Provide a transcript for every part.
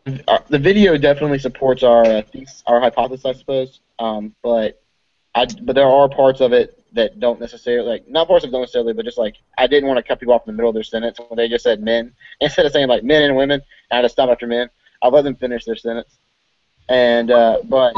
the video definitely supports our hypothesis, I suppose. But there are parts of it that don't necessarily like not parts of it don't necessarily, but just like I didn't want to cut people off in the middle of their sentence when they just said men instead of saying like men and women. I had to stop after men. I let them finish their sentence, and but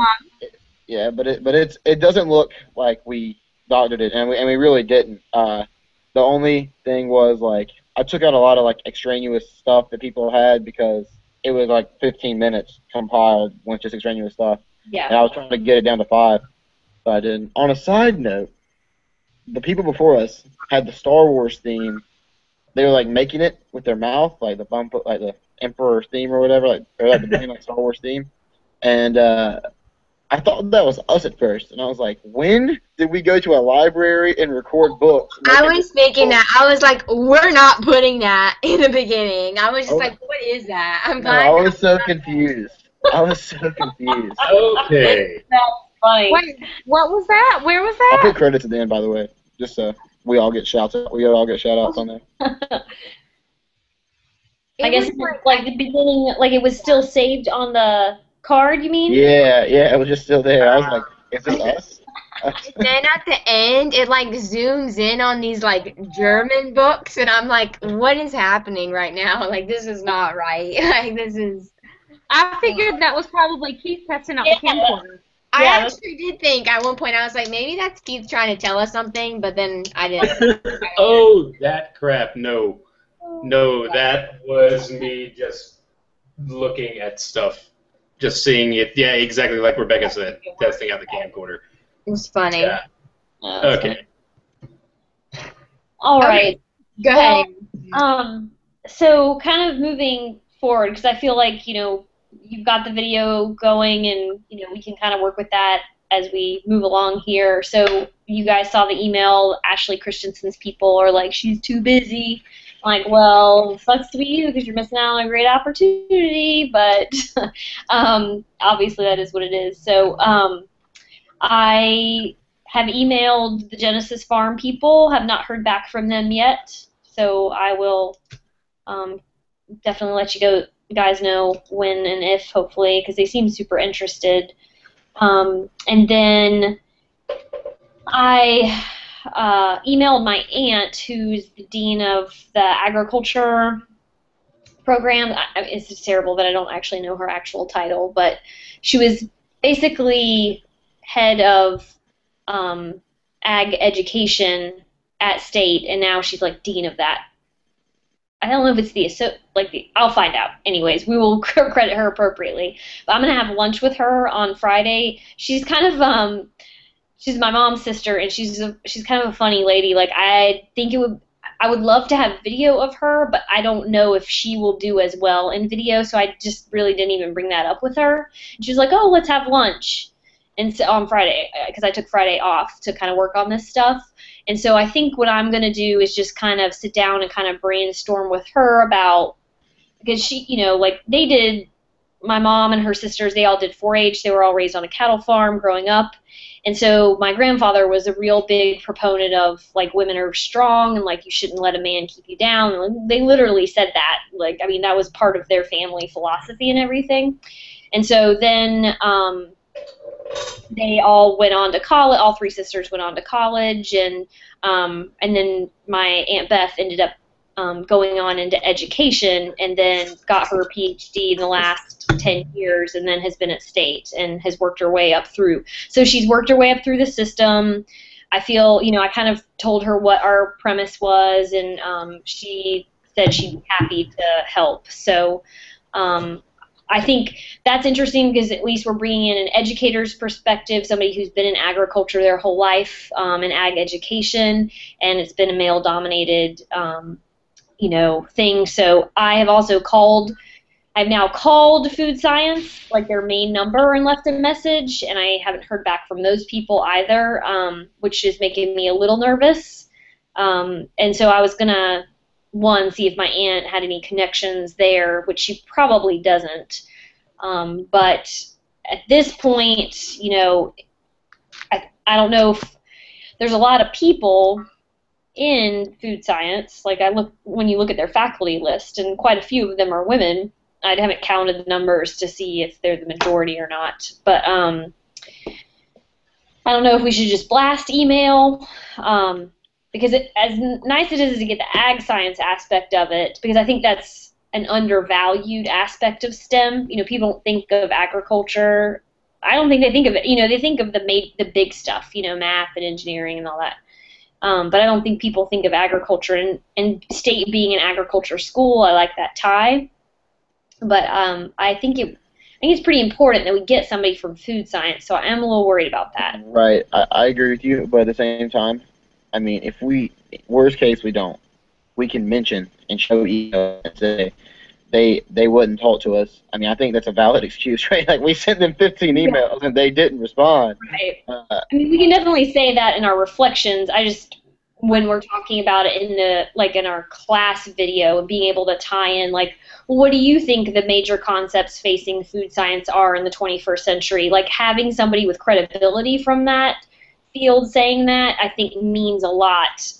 yeah, it doesn't look like we doctored it, and we really didn't. The only thing was like I took out a lot of like extraneous stuff that people had because it was like 15 minutes compiled with just extraneous stuff, Yeah. and I was trying to get it down to 5, but I didn't. On a side note, the people before us had the Star Wars theme. They were like making it with their mouth, like the bump, like the Emperor's theme or whatever, like or like the beginning like Star Wars theme, and I thought that was us at first, and I was like, when did we go to a library and record books? I was thinking that. I was like, we're not putting that in the beginning. I was just like, what is that? I'm No, glad. I was so confused. I was so confused. Okay. That's funny. Wait, what was that? Where was I'll that? put credits at the end, by the way, just so we all get shouts. We all get shout outs on there. I guess it was like the beginning, like it was still saved on the card, you mean? Yeah, it was just still there. I was like, is this us? Then at the end, it like zooms in on these like German books, and I'm like, what is happening right now? Like, this is not right. Like, this is. I figured that was probably Keith testing out the camcorder. I Yeah, actually did think at one point I was like, maybe that's Keith trying to tell us something, but then I didn't. Oh, that crap. No. No, that was me just looking at stuff. Just seeing it. Yeah, exactly like Rebecca said. Testing out the camcorder. It was funny. Yeah. Okay. All right. Go ahead. So kind of moving forward, because I feel like, you've got the video going and, we can kind of work with that as we move along here. So you guys saw the email, Ashley Christensen's people are like, she's too busy. I'm like, well, sucks to be you because you're missing out on a great opportunity, but obviously that is what it is. So I have emailed the Genesis Farm people, have not heard back from them yet, so I will definitely let you guys know when and if, hopefully, because they seem super interested. And then I emailed my aunt, who's the dean of the agriculture program. It's just terrible that I don't actually know her actual title, but she was basically head of ag education at state, and now she's like dean of that. I don't know if it's I'll find out. Anyways, we will credit her appropriately. But I'm gonna have lunch with her on Friday. She's kind of she's my mom's sister, and she's kind of a funny lady. Like I would love to have video of her, but I don't know if she will do as well in video. So I just really didn't even bring that up with her. And she was like, "Oh, let's have lunch." And so on Friday, because I took Friday off to kind of work on this stuff. And so I think what I'm going to do is just kind of sit down and kind of brainstorm with her about, because she, they did, my mom and her sisters, they all did 4-H. They were all raised on a cattle farm growing up. And so my grandfather was a real big proponent of, like, women are strong and, like, you shouldn't let a man keep you down. And they literally said that. Like, I mean, that was part of their family philosophy and everything. And so then they all went on to college. All 3 sisters went on to college, and then my Aunt Beth ended up going on into education, and then got her PhD in the last 10 years, and then has been at state and has worked her way up through. So she's worked her way up through the system. I feel, I kind of told her what our premise was, and she said she'd be happy to help. So I think that's interesting because at least we're bringing in an educator's perspective, somebody who's been in agriculture their whole life, in ag education, and it's been a male-dominated, thing. So I've now called food science, like their main number, and left a message, and I haven't heard back from those people either, which is making me a little nervous. And so I was going to, see if my aunt had any connections there, which she probably doesn't. But at this point, I don't know if there's a lot of people in food science. Like when you look at their faculty list, and quite a few of them are women. I haven't counted the numbers to see if they're the majority or not. But I don't know if we should just blast email, because as nice it is to get the ag science aspect of it, because I think that's an undervalued aspect of STEM. People don't think of agriculture. I don't think they think of it. They think of the big stuff, math and engineering and all that. But I don't think people think of agriculture, and State being an agriculture school, I like that tie. But I think it's pretty important that we get somebody from food science, so I am a little worried about that. Right. I agree with you, but at the same time, I mean, if worst case we don't, we can mention and show email and say they wouldn't talk to us. I mean, I think that's a valid excuse, right? Like, we sent them 15 emails and they didn't respond. Right. I mean, we can definitely say that in our reflections. When we're talking about it in our class video, and being able to tie in, like, what do you think the major concepts facing food science are in the 21st century? Like, having somebody with credibility from that field saying that, I think, means a lot.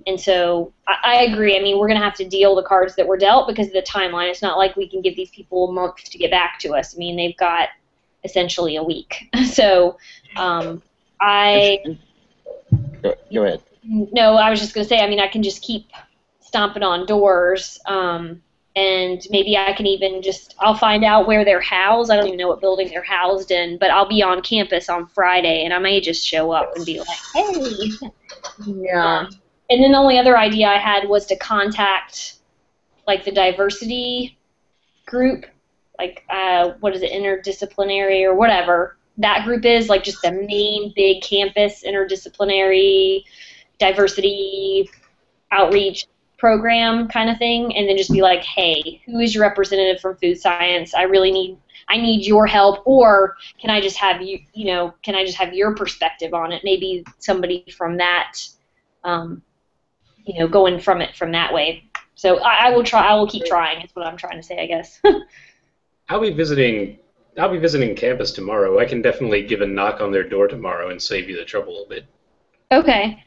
And so I agree. I mean, we're going to have to deal the cards that were dealt because of the timeline. It's not like we can give these people a month to get back to us. I mean, they've got essentially a week. So Go ahead. No, I was just going to say, I mean, I can just keep stomping on doors, and maybe I can even I'll find out where they're housed. I don't even know what building they're housed in, but I'll be on campus on Friday, and I may just show up and be like, hey. Yeah. And then the only other idea I had was to contact, like, the diversity group, like, what is it, interdisciplinary or whatever that group is, like, just the main big campus interdisciplinary diversity outreach program kind of thing, and then just be like, hey, who is your representative from food science? I need your help, or can I just have your perspective on it? Maybe somebody from that, going from that way. So I will keep trying, is what I'm trying to say, I guess. I'll be visiting campus tomorrow. I can definitely give a knock on their door tomorrow and save you the trouble a bit. Okay.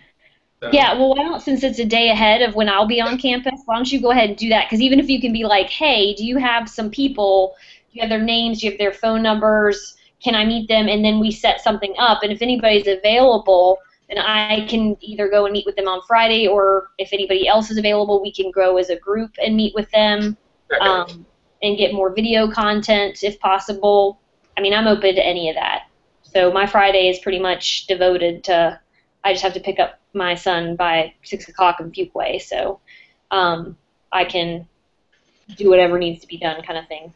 Yeah, well, why don't, since it's a day ahead of when I'll be on campus, why don't you go ahead and do that? Because even if you can be like, hey, do you have some people, do you have their names, do you have their phone numbers, can I meet them, and then we set something up, and if anybody's available, then I can either go and meet with them on Friday, or if anybody else is available, we can go as a group and meet with them, and get more video content if possible. I mean, I'm open to any of that. So my Friday is pretty much devoted to, I just have to pick up my son by 6 o'clock in Fuquay, so I can do whatever needs to be done, kind of thing.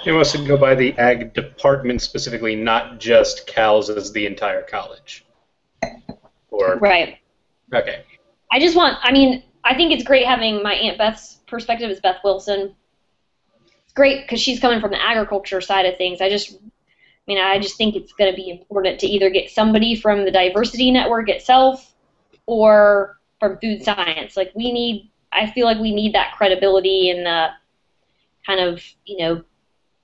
It wants to go by the ag department specifically, not just CALS as the entire college. Right. Okay. I think it's great having my Aunt Beth's perspective as Beth Wilson. It's great because she's coming from the agriculture side of things. I just think it's going to be important to either get somebody from the diversity network itself or from food science. Like, I feel like we need that credibility and the kind of,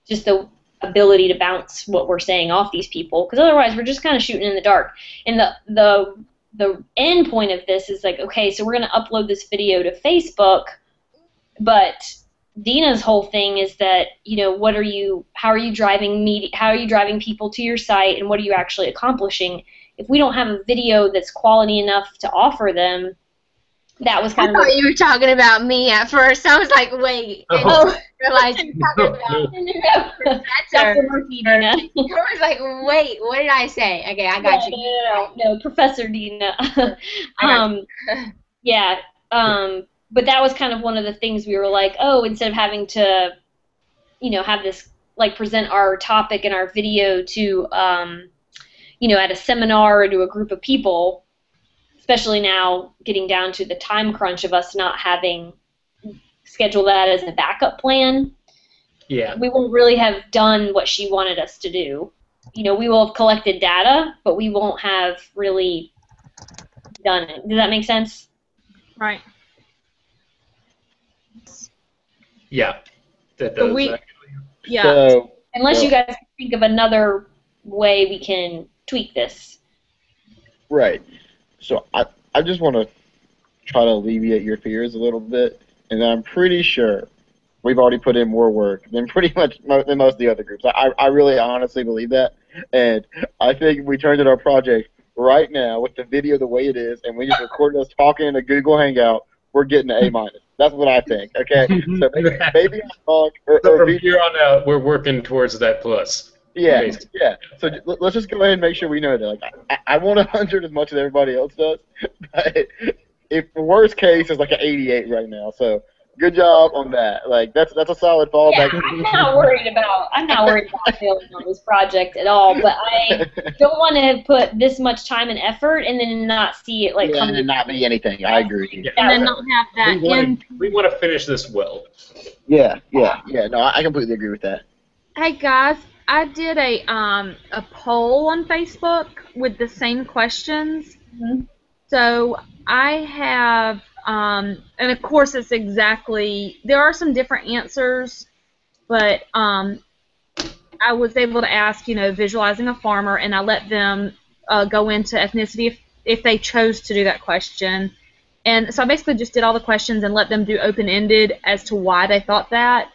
just the ability to bounce what we're saying off these people, because otherwise we're just kind of shooting in the dark. And the end point of this is like, okay, so we're going to upload this video to Facebook, but Dina's whole thing is that, how are you driving people to your site, and what are you actually accomplishing? If we don't have a video that's quality enough to offer them, that was kind of. I thought you were talking about me at first. I was like, wait. Oh. I realized you were talking about Dr. Murphy, Dina. I was like, wait, what did I say? Okay, I got you. No, Professor Dina. Yeah. But that was kind of one of the things we were like, oh, instead of having to, have this, like, present our topic and our video to, at a seminar or to a group of people, especially now getting down to the time crunch of us not having scheduled that as a backup plan. Yeah. We won't really have done what she wanted us to do. We will have collected data, but we won't have really done it. Does that make sense? Right. Yeah, that does. Yeah. So, Unless you guys can think of another way we can tweak this. right. So I just want to try to alleviate your fears a little bit, and I'm pretty sure we've already put in more work than pretty much than most of the other groups. I really honestly believe that, and I think if we turned in our project right now with the video the way it is, and we just recorded us talking in a Google Hangout, we're getting an A-. That's what I think. Okay, so maybe I talk So or from here on out, we're working towards that plus. yeah, Basically. yeah. So let's just go ahead and make sure we know that. Like, I want 100 as much as everybody else does, but if worst case is like an 88 right now. So good job on that. Like that's a solid fallback. Yeah, I'm not worried about failing on this project at all. But I don't want to put this much time and effort and then not see it Yeah, and not be anything. I agree. And then not have that We want to finish this well. Yeah. No, I completely agree with that. Hey guys, I did a poll on Facebook with the same questions. Mhm. So I have, and of course it's exactly, there are some different answers, but I was able to ask, visualizing a farmer, and I let them go into ethnicity if they chose to do that question. And so I basically just did all the questions and let them do open-ended as to why they thought that.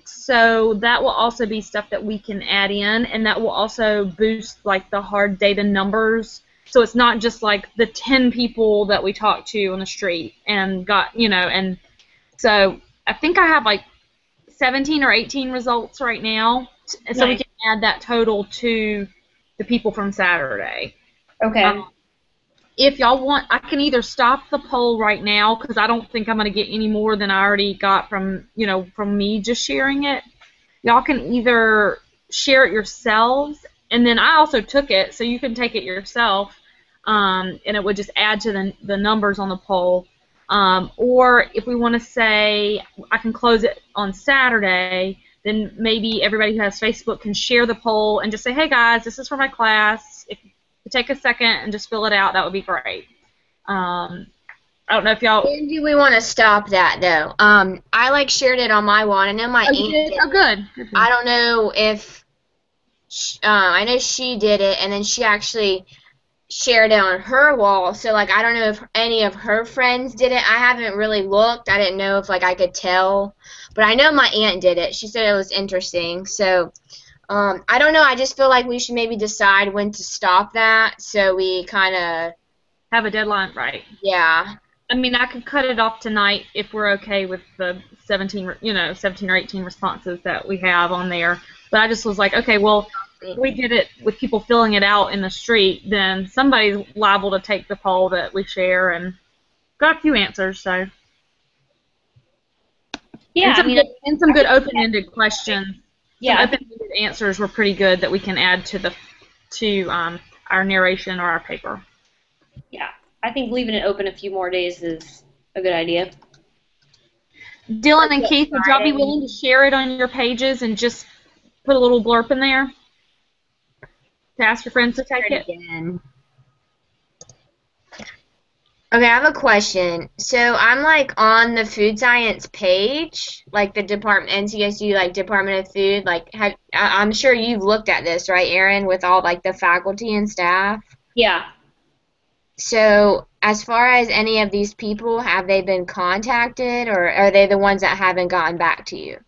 So that will also be stuff that we can add in, and that will also boost like the hard data numbers. So it's not just like the 10 people that we talked to on the street and got, and so I think I have like 17 or 18 results right now. So we can add that total to the people from Saturday. Okay. If y'all want, I can either stop the poll right now because I don't think I'm going to get any more than I already got from me just sharing it. Y'all can either share it yourselves, and then I also took it, so you can take it yourself, and it would just add to the numbers on the poll. Or if we want to say I can close it on Saturday, then maybe everybody who has Facebook can share the poll and just say, hey guys, this is for my class. If you take a second and just fill it out, that would be great. I don't know if y'all... When do we want to stop that, though? I, shared it on my wall. I know my aunt did. Oh, good. I don't know if... I know she did it, and then she actually shared it on her wall. So, I don't know if any of her friends did it. I haven't really looked. I didn't know if, I could tell. But I know my aunt did it. She said it was interesting. So... I don't know. I just feel like we should maybe decide when to stop that, so we kind of have a deadline, right? Yeah. I mean, I could cut it off tonight if we're okay with the 17 or 18 responses that we have on there. But I just was like, okay, well, if we did it with people filling it out in the street, then somebody's liable to take the poll that we share, and got a few answers, so. Yeah, and some good open-ended questions. Yeah, some open-ended answers were pretty good that we can add to our narration or our paper. Yeah, I think leaving it open a few more days is a good idea. Dylan and Keith, would y'all be willing to share it on your pages and just put a little blurb in there to ask your friends to take it? Again. Okay, I have a question. So I'm on the food science page, the department, NCSU, Department of Food. I'm sure you've looked at this, right, Erin, with all the faculty and staff. Yeah. So as far as any of these people, have they been contacted, or are they the ones that haven't gotten back to you?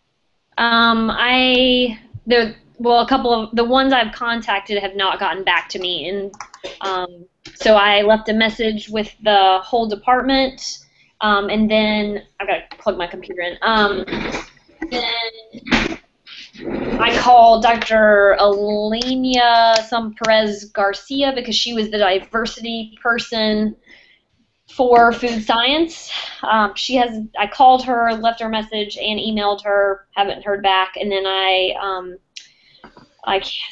A couple of the ones I've contacted have not gotten back to me, and so I left a message with the whole department, and then I've got to plug my computer in. Then I called Dr. Elenia Perez Garcia because she was the diversity person for food science. I called her, left her a message, and emailed her. Haven't heard back, and then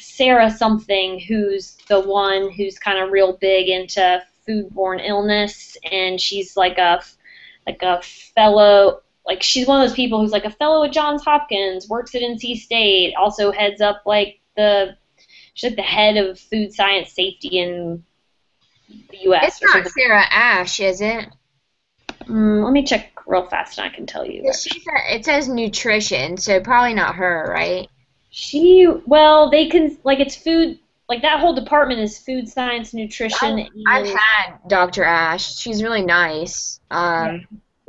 Sarah something, who's the one who's kind of real big into foodborne illness, and she's a fellow, she's one of those people who's a fellow at Johns Hopkins, works at NC State, also heads up she's the head of food science safety in the U.S. It's not Sarah Ash, is it? Let me check real fast and I can tell you. It says nutrition, so probably not her, right? They can, it's food, that whole department is food science, nutrition. I've had Dr. Ash. She's really nice. Well,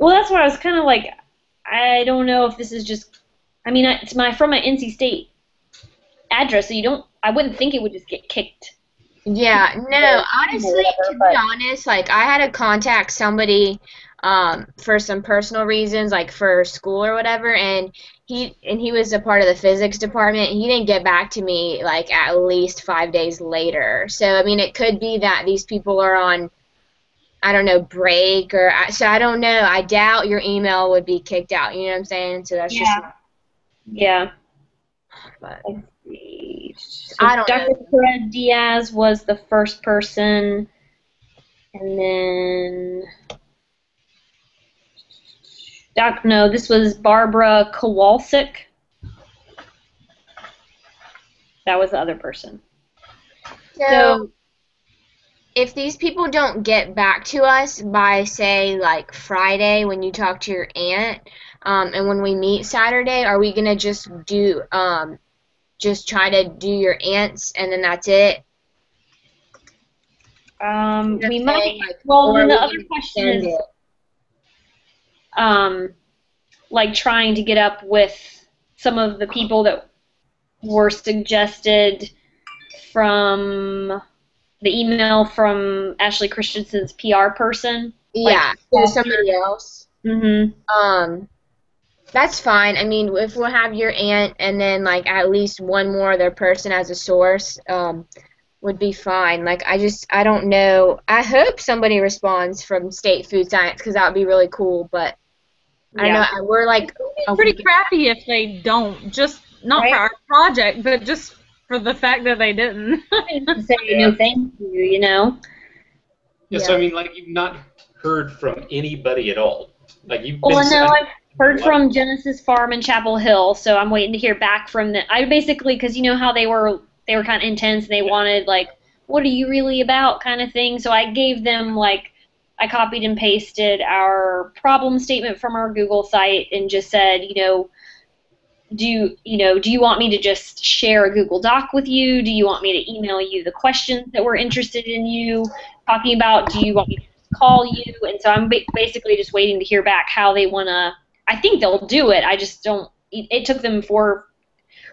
that's what I was kind of I don't know if this is just. I mean, it's from my NC State address, so I wouldn't think it would just get kicked. Yeah, no, honestly, Whatever, to be but- honest, like I had to contact somebody for some personal reasons, like for school or whatever, and he was a part of the physics department. He didn't get back to me like at least 5 days later. So I mean, it could be that these people are on, I don't know, break or so I don't know. I doubt your email would be kicked out. You know what I'm saying? So that's Yeah. But Let's see. So I don't Dr. know. Fred Diaz was the first person, and then no, this was Barbara Kowalczyk. That was the other person. So if these people don't get back to us by, say, like Friday when you talk to your aunt, and when we meet Saturday, are we gonna just try to do your aunt's and then that's it? We saying, might. like, Well, or then the are we other gonna question send is, it? like trying to get up with some of the people that were suggested from the email from Ashley Christensen's PR person. Yeah, Like, to somebody else. Mm-hmm. That's fine. I mean, if we'll have your aunt and then like at least one more other person as a source, would be fine. Like I don't know. I hope somebody responds from State Food Science because that would be really cool. But I don't know. We're like Pretty crappy if they don't. Just not Right. for our project, but just for the fact that they didn't. Say no thank you, you know? Yeah, so I mean, like, you've not heard from anybody at all. Like, you've Well, been no, I've heard What? from Genesis Farm in Chapel Hill, so I'm waiting to hear back from them. I basically, because you know how they were kind of intense, and they wanted, like, what are you really about kind of thing, so I gave them, like, I copied and pasted our problem statement from our Google site and just said, do you want me to just share a Google Doc with you? Do you want me to email you the questions that we're interested in you talking about? Do you want me to call you? And so I'm basically just waiting to hear back how they want to. I think they'll do it. I just don't. It took them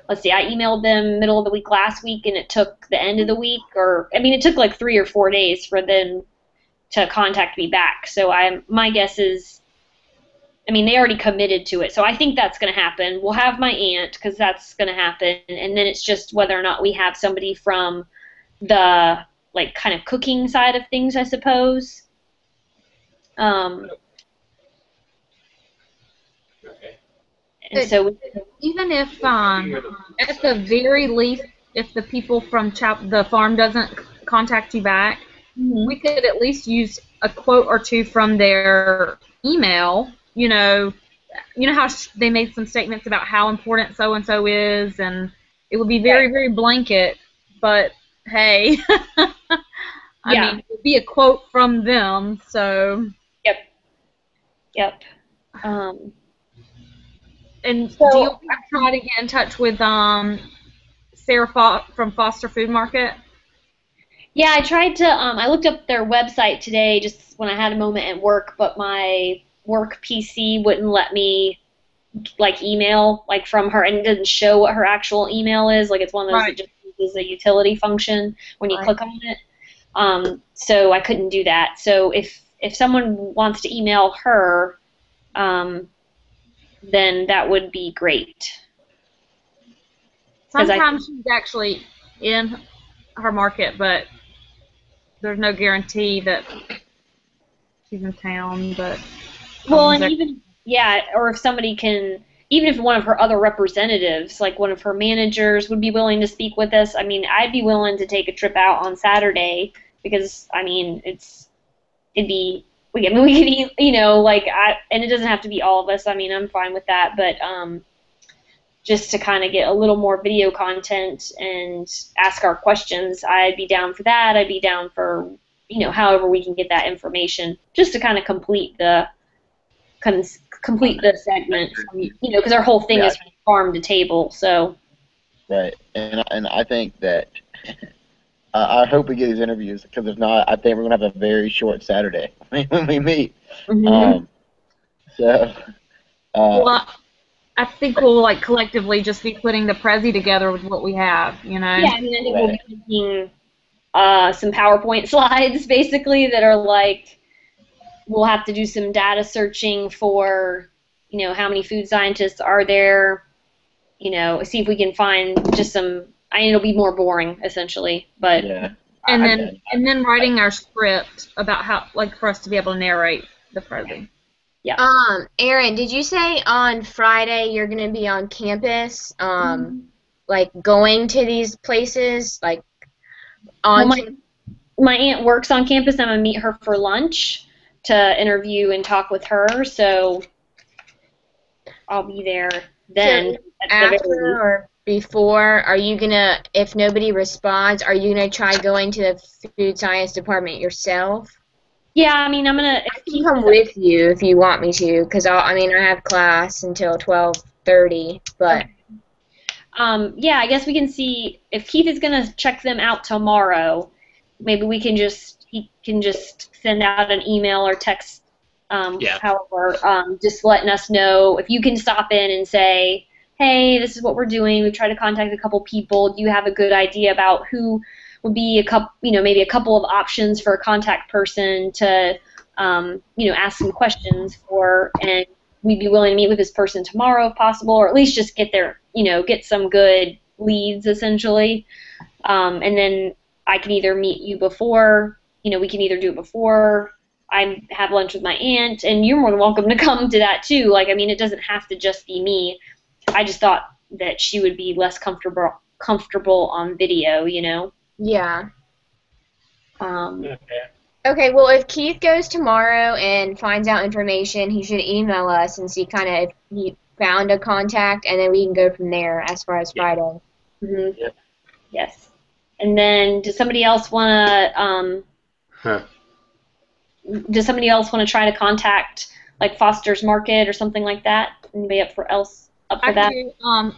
let's see, I emailed them middle of the week last week, and it took the end of the week, it took like 3 or 4 days for them to contact me back. So my guess is, they already committed to it. So I think that's going to happen. We'll have my aunt, because that's going to happen. And then it's just whether or not we have somebody from the, like, kind of cooking side of things, I suppose. Okay. And so, Even if, at the very least, if the people from the farm doesn't contact you back, we could at least use a quote or two from their email. You know how they made some statements about how important so and so is, and it would be very, very blanket. But hey, it would be a quote from them. So. Yep. And So- do you try to get in touch with Sarah from Foster Food Market? Yeah, I tried to. I looked up their website today just when I had a moment at work, but my work PC wouldn't let me email from her, and it doesn't show what her actual email is. Like, it's one of those that just uses a utility function when you click on it. So I couldn't do that. So if someone wants to email her, then that would be great. Sometimes she's actually in her market, but there's no guarantee that she's in town. But well, and or if somebody can, even if one of her other representatives, like one of her managers, would be willing to speak with us. I'd be willing to take a trip out on Saturday because we could, and it doesn't have to be all of us. I'm fine with that, but just to kind of get a little more video content and ask our questions, I'd be down for that. I'd be down for, however we can get that information, just to kind of complete the segment, because our whole thing is from farm to table, so. Right, and I think that I hope we get these interviews, because if not, I think we're going to have a very short Saturday when we meet. Mm-hmm. Well, I think we'll like collectively just be putting the Prezi together with what we have, you know. Yeah, I mean, I think we'll be making some PowerPoint slides basically that are like, we'll have to do some data searching for, you know, how many food scientists are there, you know, see if we can find just some. I mean, it'll be more boring essentially, but Yeah. And then writing our script about how, like, for us to be able to narrate the Prezi. Aaron, did you say on Friday you're gonna be on campus, like going to these places, like on? Well, my aunt works on campus. I'm gonna meet her for lunch to interview and talk with her. So I'll be there then. So after or before, are you gonna, if nobody responds, are you gonna try going to the food science department yourself? Yeah, I mean, I'm gonna. I can come with you if you want me to, because I mean I have class until 12:30, but. Yeah, I guess we can see if Keith is gonna check them out tomorrow. Maybe he can just send out an email or text, however, just letting us know if you can stop in and say, hey, this is what we're doing. We've tried to contact a couple people. Do you have a good idea about who would be a couple, you know, maybe a couple of options for a contact person to, you know, ask some questions for, and we'd be willing to meet with this person tomorrow if possible, or at least just get their, you know, get some good leads essentially, and then I can either meet you before, you know, we can either do it before I have lunch with my aunt, and you're more than welcome to come to that too. Like, I mean, it doesn't have to just be me. I just thought that she would be less comfortable on video, you know. Yeah. Okay. Okay, well, if Keith goes tomorrow and finds out information, he should email us and see kind of if he found a contact, and then we can go from there as far as Friday. Mm-hmm. Yep. Yes. And then, does somebody else want to? Does somebody else want to try to contact like Foster's Market or something like that? Anybody up for that? Do,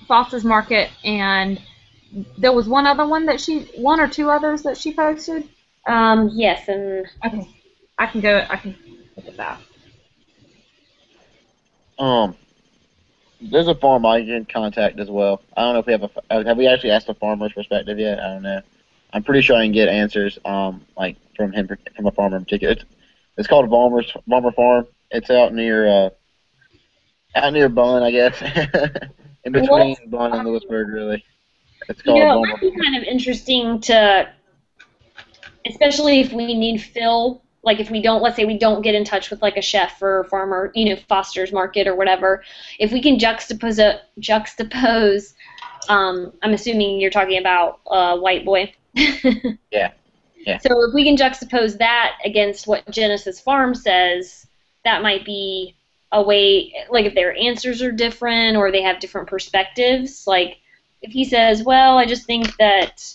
Foster's Market, and there was one or two others that she posted. Yes, and okay, I can look at that. There's a farm I can contact as well. I don't know if we have we actually asked the farmer's perspective yet? I don't know. I'm pretty sure I can get answers, like from a farmer in particular. It's called Vollmer Farm. It's out near Bunn, I guess, in between Bunn and Lewisburg, really. It's called It Vollmer might be kind of interesting to, especially if we need fill, like if we don't, let's say we don't get in touch with like a chef or a farmer, you know, Foster's Market or whatever, if we can juxtapose, I'm assuming you're talking about White Boy. Yeah. So if we can juxtapose that against what Genesis Farm says, that might be a way, like if their answers are different or they have different perspectives, like if he says, well, I just think that,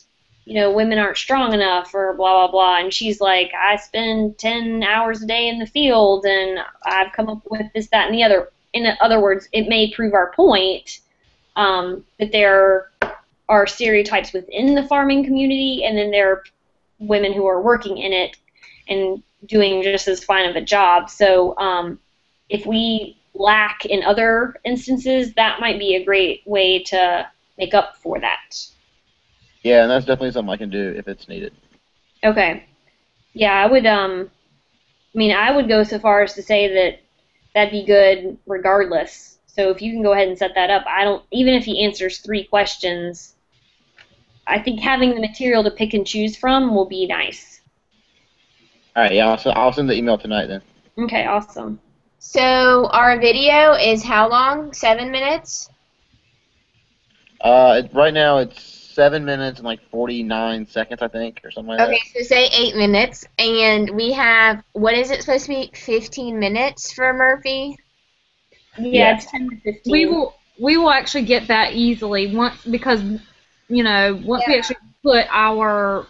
you know, women aren't strong enough or blah, blah, blah, and she's like, I spend 10 hours a day in the field and I've come up with this, that, and the other. In other words, it may prove our point that there are stereotypes within the farming community, and then there are women who are working in it and doing just as fine of a job. So if we lack in other instances, that might be a great way to make up for that. Yeah, and that's definitely something I can do if it's needed. Okay. Yeah, I would I would go so far as to say that that'd be good regardless. So if you can go ahead and set that up, even if he answers 3 questions, I think having the material to pick and choose from will be nice. All right, yeah, I'll send the email tonight then. Okay, awesome. So our video is how long? 7 minutes? Right now it's 7 minutes and like 49 seconds, I think, or something like that. Okay, so say 8 minutes, and we have, what is it supposed to be, 15 minutes for Murphy? Yeah, it's 10 to 15. We will actually get that easily because we actually put our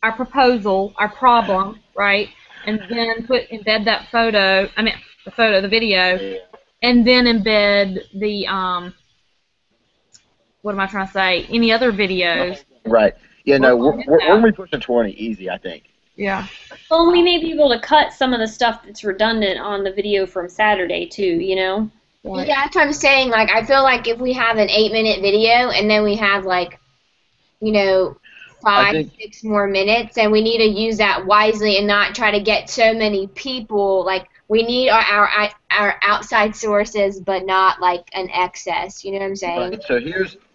proposal, our problem, right, and then embed that the video, and then embed the what am I trying to say? Any other videos? Right. Yeah. No, we're gonna be pushing 20 easy, I think. Yeah. Well, we may be able to cut some of the stuff that's redundant on the video from Saturday too. You know. What? Yeah, that's what I'm saying. Like, I feel like if we have an 8-minute video and then we have like, you know, I 5, think 6 more minutes, and we need to use that wisely and not try to get so many people. Like, we need our outside sources, but not like an excess. You know what I'm saying? right. So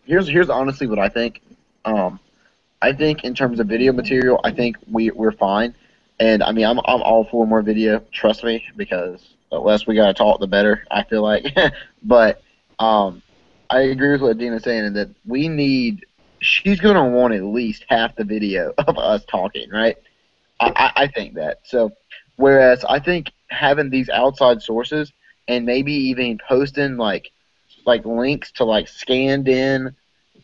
here's honestly what I think. I think in terms of video material, I think we're fine. And I mean, I'm all for more video. Trust me, because the less we gotta talk, the better. I feel like. But I agree with what Dina's saying, in that we need. She's gonna want at least half the video of us talking, right? I think that. So, whereas I think having these outside sources and maybe even posting like links to like scanned in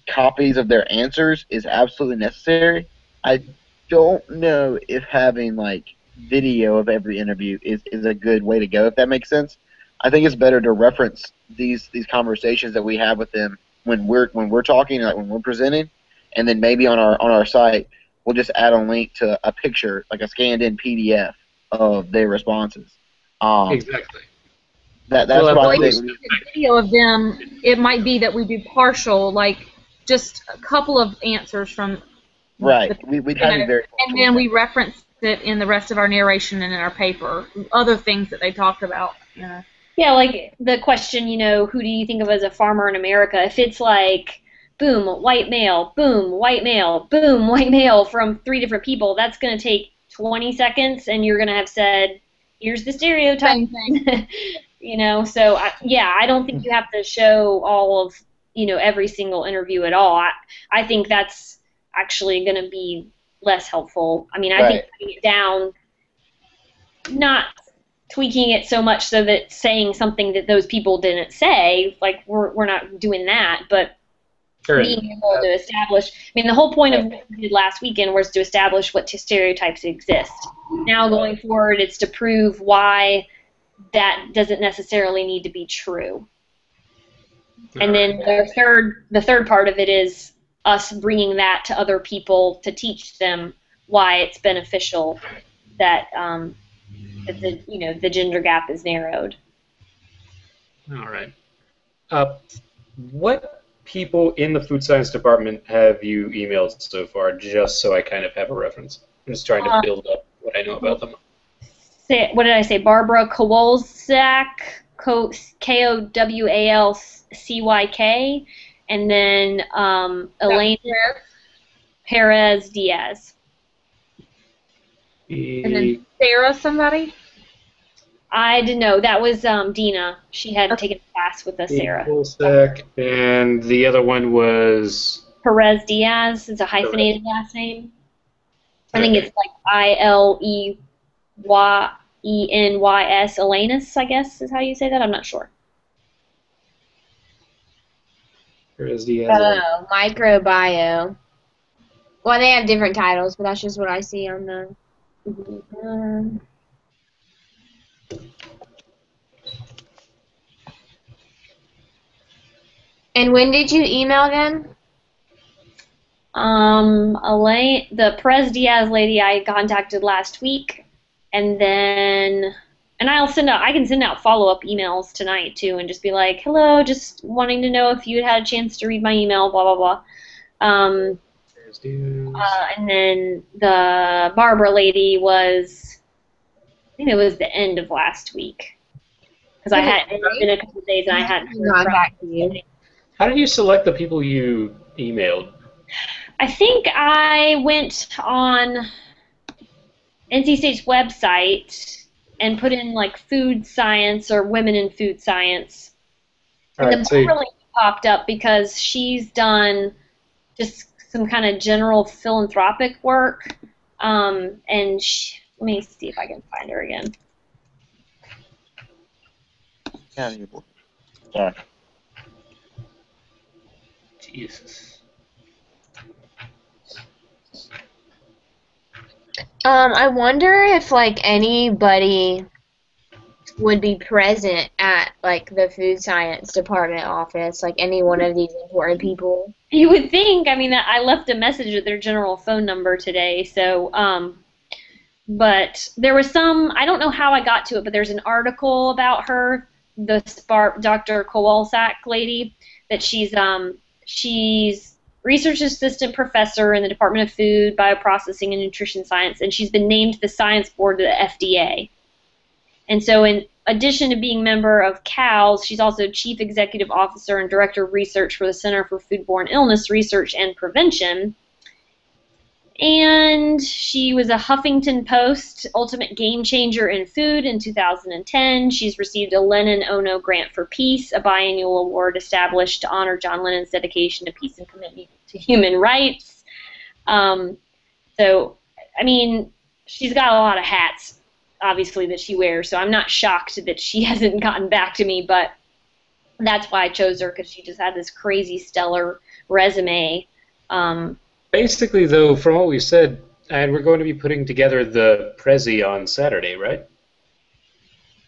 copies of their answers is absolutely necessary. I don't know if having like video of every interview is a good way to go, if that makes sense. I think it's better to reference these conversations that we have with them when we're talking, like when we're presenting, and then maybe on our site we'll just add a link to a picture, like a scanned in PDF of their responses. Exactly. That's Well, what I at think. least- Video of them, it might be that we do partial, like just a couple of answers from Right. the, We'd have to be very. and then we reference it in the rest of our narration and in our paper, other things that they talked about. You know. Yeah, like the question, who do you think of as a farmer in America? If it's like, boom, white male, boom, white male, boom, white male from 3 different people, that's going to take 20 seconds, and you're going to have said, here's the stereotype. Same thing. So, I don't think you have to show all of, every single interview at all. I think that's actually going to be less helpful. I mean, I think putting it down, not tweaking it so much so that saying something that those people didn't say, like we're not doing that, but being able to establish. I mean, the whole point of what we did last weekend was to establish what stereotypes exist. Now going forward, it's to prove why that doesn't necessarily need to be true. And then the third part of it is us bringing that to other people to teach them why it's beneficial that the gender gap is narrowed. All right. What people in the food science department have you emailed so far, just so I kind of have a reference? I'm just trying to build up what I know about them. What did I say? Barbara Kowalczyk, Kowalcyk, and then Elaine Perez Diaz. And then Sarah, somebody? I didn't know. That was Dina. She had taken a class with us, Sarah. And the other one was Perez Diaz. It's a hyphenated last name. I think it's like Ileynys. Elanus, I guess, is how you say that. I'm not sure. Perez Diaz. Oh, microbio. Well, they have different titles, but that's just what I see on the. And when did you email them? Elaine, the Perez Diaz lady I contacted last week, and then I can send out follow-up emails tonight too, and just be like, hello, just wanting to know if you had a chance to read my email, blah blah blah. And then the Barbara lady was, I think it was the end of last week, because it's been a couple of days and I hadn't heard from you. How did you select the people you emailed? I think I went on NC State's website and put in like food science or women in food science. And the Barbara lady popped up because she's done just some kind of general philanthropic work. And let me see if I can find her again. Sorry. Jesus. I wonder if like anybody would be present at like the food science department office, like any one of these important people. You would think. I mean, I left a message with their general phone number today, so but there was some, I don't know how I got to it, but there's an article about her the Dr. Kowalczak lady, that she's research assistant professor in the Department of Food, Bioprocessing, and Nutrition Science, and she's been named to the science board of the FDA. And so in addition to being member of COWS, she's also Chief Executive Officer and Director of Research for the Center for Foodborne Illness Research and Prevention. And she was a Huffington Post Ultimate Game Changer in Food in 2010. She's received a Lennon Ono Grant for Peace, a biannual award established to honor John Lennon's dedication to peace and commitment to human rights. So, I mean, she's got a lot of hats, obviously, that she wears, so I'm not shocked that she hasn't gotten back to me, but that's why I chose her, because she just had this crazy stellar resume. Basically, though, from what we said, and we're going to be putting together the Prezi on Saturday, right?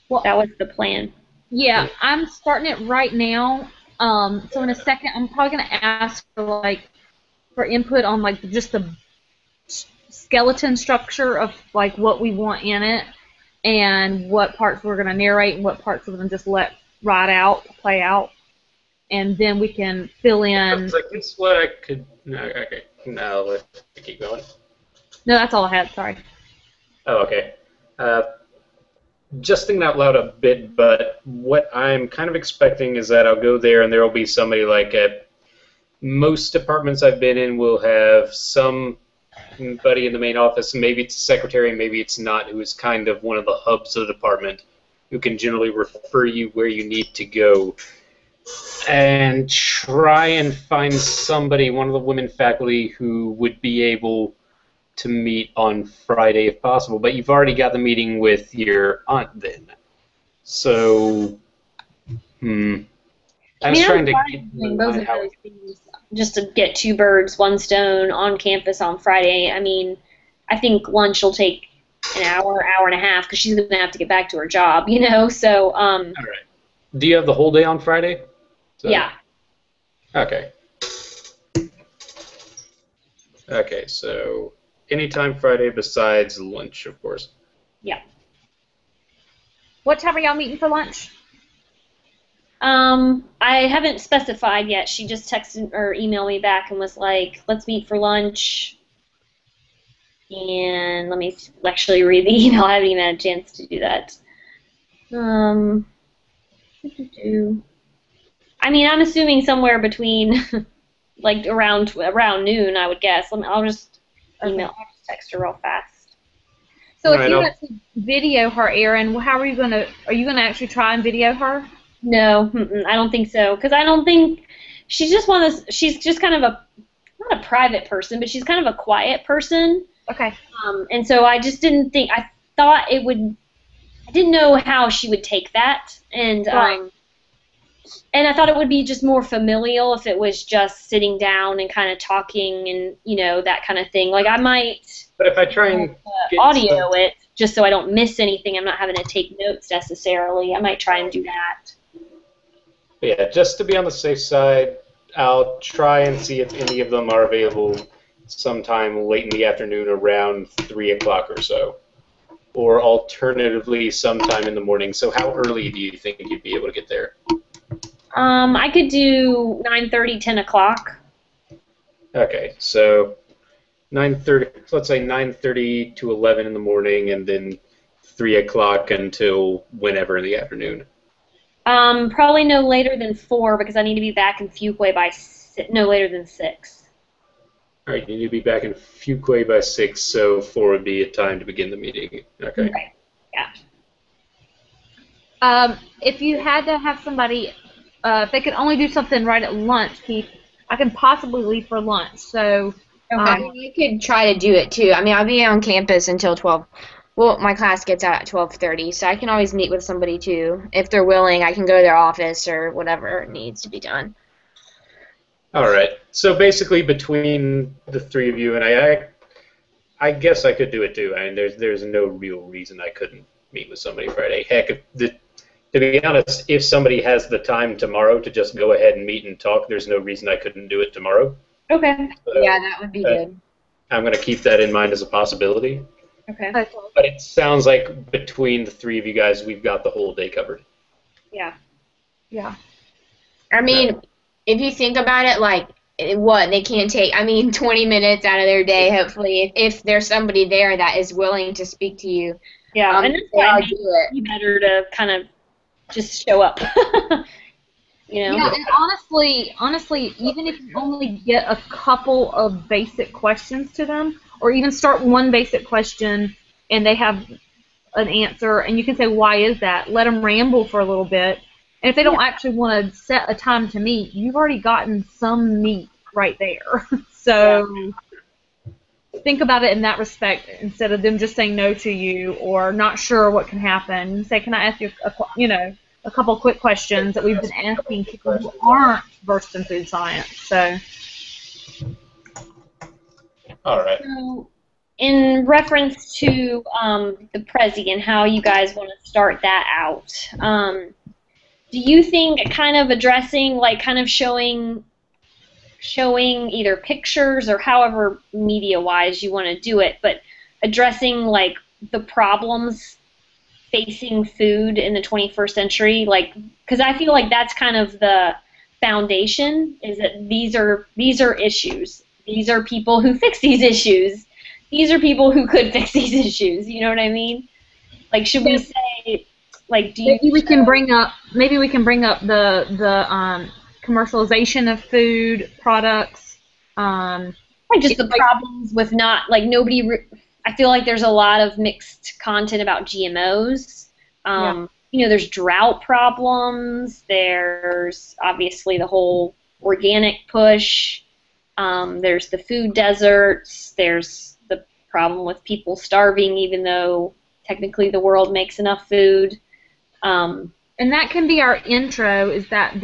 Well, that was the plan. Yeah, I'm starting it right now. So in a second, I'm probably going to ask for input on just the skeleton structure of what we want in it, and what parts we're going to narrate and what parts we're going to just let play out, and then we can fill in. It's what I could. No, okay. No, let's keep going. No, that's all I had. Sorry. Oh, okay. Just thinking out loud a bit, but what I'm kind of expecting is that I'll go there and there will be somebody at most departments I've been in will have somebody in the main office, maybe it's a secretary, maybe it's not, who is kind of one of the hubs of the department, who can generally refer you where you need to go. And try and find somebody, one of the women faculty, who would be able to meet on Friday if possible. But you've already got the meeting with your aunt then. So, I was trying to get both of those things just to get two birds, one stone on campus on Friday. I mean, I think lunch will take an hour, hour and a half, because she's going to have to get back to her job, so... All right. Do you have the whole day on Friday? So, yeah. Okay. Okay, so anytime Friday besides lunch, of course. Yeah. What time are y'all meeting for lunch? I haven't specified yet. She just texted or emailed me back and was like, let's meet for lunch. And let me actually read the email. I haven't even had a chance to do that. I mean, I'm assuming somewhere between, around noon, I would guess. I'll just text her real fast. So if you want to video her, Erin, how are you gonna actually try and video her? No, I don't think so, because I don't think she's just one of those. She's just kind of not a private person, but she's kind of a quiet person. Okay. And so I just didn't think. I thought it would. I didn't know how she would take that, and right. And I thought it would be just more familial if it was just sitting down and kind of talking and, that kind of thing. I might But if I try and audio it just so I don't miss anything, I'm not having to take notes necessarily. I might try and do that. Yeah, just to be on the safe side, I'll try and see if any of them are available sometime late in the afternoon around 3 o'clock or so. Or alternatively, sometime in the morning. So how early do you think you'd be able to get there? I could do 9:30, 10 o'clock. Okay, so 9:30. Let's say 9:30 to 11 in the morning, and then 3 o'clock until whenever in the afternoon. Probably no later than 4, because I need to be back in Fuquay by no later than 6. All right, you need to be back in Fuquay by 6, so 4 would be a time to begin the meeting. Okay. Right. Yeah. If you had to have somebody, if they could only do something right at lunch, Keith, I can possibly leave for lunch. So you could try to do it too. I mean, I'll be on campus until 12. Well, my class gets out at 12:30, so I can always meet with somebody too. If they're willing, I can go to their office or whatever needs to be done. All right. So basically, between the three of you and I guess I could do it too. I mean, there's no real reason I couldn't meet with somebody Friday. Heck, to be honest, if somebody has the time tomorrow to just go ahead and meet and talk, there's no reason I couldn't do it tomorrow. Okay. So, yeah, that would be good. I'm going to keep that in mind as a possibility. Okay. But it sounds like between the three of you guys, we've got the whole day covered. Yeah. Yeah. I mean, if you think about it, like, what, they can't take, 20 minutes out of their day, hopefully, if there's somebody there that is willing to speak to you. Yeah, and that's they why I all think do it. it'd be better to kind of just show up. You know? Yeah, and honestly, even if you only get a couple of basic questions to them, or even start one basic question and they have an answer, and you can say, why is that? Let them ramble for a little bit. And if they don't actually want to set a time to meet, you've already gotten some meat right there. So think about it in that respect instead of them just saying no to you or not sure what can happen. You say, can I ask you a couple quick questions that we've been asking people who aren't versed in food science. So. All right. So, in reference to the Prezi and how you guys want to start that out, do you think kind of addressing, like kind of showing either pictures or however media-wise you want to do it, but addressing like the problems facing food in the 21st century, like, because I feel like that's kind of the foundation, is that these are issues. These are people who fix these issues. These are people who could fix these issues. You know what I mean? Like, should we say, like, do you? Maybe we can bring up the commercialization of food products. Like just the problems with not, like, nobody. I feel like there's a lot of mixed content about GMOs. You know, there's drought problems. There's obviously the whole organic push. There's the food deserts. There's the problem with people starving, even though technically the world makes enough food. And that can be our intro. Is that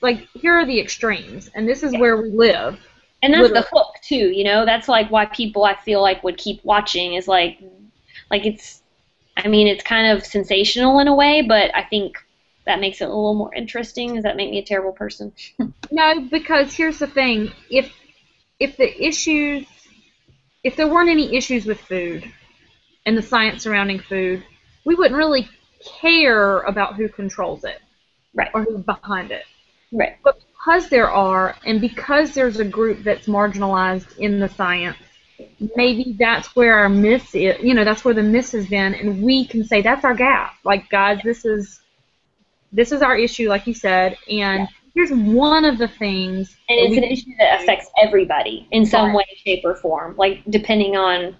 like, here are the extremes, and this is where we live. And that's the hook too. You know, that's like why people, I feel like, would keep watching. Is like it's. I mean, it's kind of sensational in a way, but I think that makes it a little more interesting. Does that make me a terrible person? No, because here's the thing: if there weren't any issues with food and the science surrounding food, we wouldn't really care about who controls it, right, or who's behind it, right. But because there are, and because there's a group that's marginalized in the science, maybe that's where our miss is. You know, that's where the miss has been, and we can say that's our gap. Like, guys, this is our issue, like you said, and here's one of the things. And it's an issue that affects everybody in some way, shape, or form, like, depending on